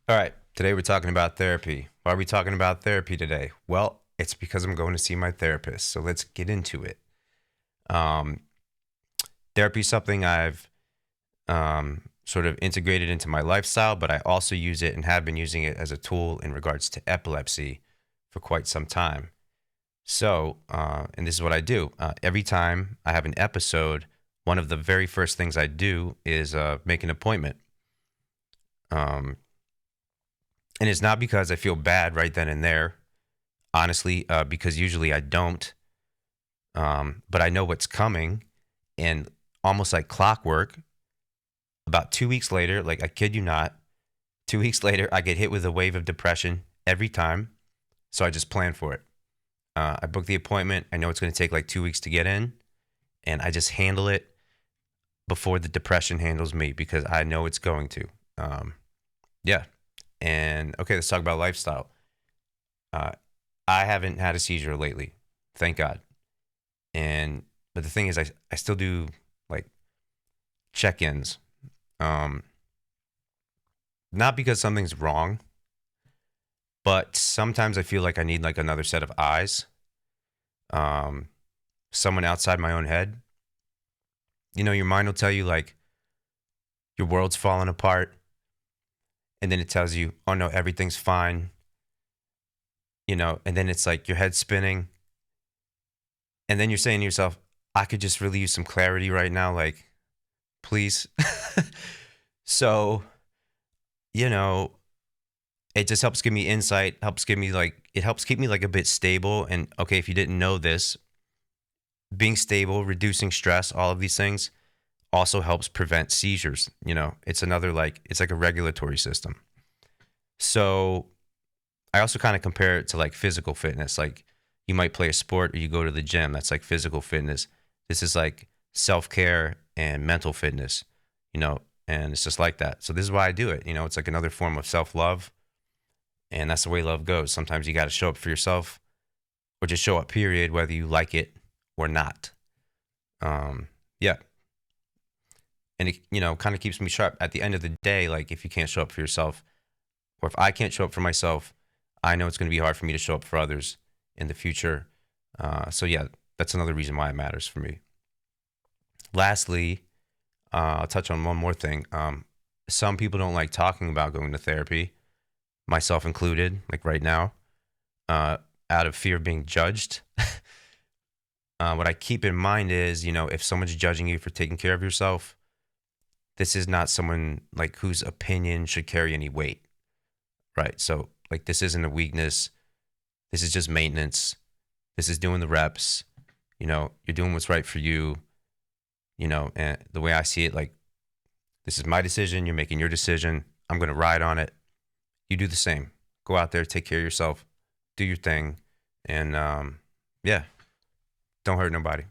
All right, today we're talking about therapy. Why are we talking about therapy today? Well, it's because I'm going to see my therapist. So let's get into it. Um, Therapy is something I've sort of integrated into my lifestyle, but I also use it and have been using it as a tool in regards to epilepsy for quite some time. So, and this is what I do. Every time I have an episode, one of the very first things I do is make an appointment. Um, and it's not because I feel bad right then and there, honestly, because usually I don't. But I know what's coming, and almost like clockwork, about 2 weeks later, like I kid you not, 2 weeks later, I get hit with a wave of depression every time. So I just plan for it. I book the appointment. I know it's going to take like 2 weeks to get in, and I just handle it before the depression handles me because I know it's going to. Um, yeah. And okay, let's talk about lifestyle. Uh, I haven't had a seizure lately, thank God. And but the thing is, I still do like check-ins. Um, Not because something's wrong, but sometimes I feel like I need like another set of eyes. Um, Someone outside my own head. You know, your mind will tell you like your world's falling apart, and then it tells you, oh no, everything's fine. You know, and then it's like your head's spinning, and then you're saying to yourself, I could just really use some clarity right now, like please. So you know, it just helps give me insight, helps give me like it helps keep me like a bit stable. And okay, if you didn't know this, being stable, reducing stress, all of these things also helps prevent seizures. You know, it's another like it's like a regulatory system. So I also kind of compare it to like physical fitness. Like you might play a sport or you go to the gym. That's like physical fitness. This is like self care and mental fitness, you know, and it's just like that. So this is why I do it. You know, it's like another form of self love. And that's the way love goes. Sometimes you got to show up for yourself or just show up, period, whether you like it or not. Yeah. And it, you know, kind of keeps me sharp at the end of the day. Like if you can't show up for yourself or if I can't show up for myself, I know it's going to be hard for me to show up for others in the future. So yeah, that's another reason why it matters for me. Lastly, I'll touch on one more thing. Some people don't like talking about going to therapy, myself included, like right now, uh, out of fear of being judged. What I keep in mind is, you know, if someone's judging you for taking care of yourself, this is not someone like whose opinion should carry any weight, right? So, like, this isn't a weakness. This is just maintenance. This is doing the reps. You know, you're doing what's right for you. You know, and the way I see it, like, this is my decision. You're making your decision. I'm going to ride on it. You do the same. Go out there, take care of yourself, do your thing, and yeah, don't hurt nobody.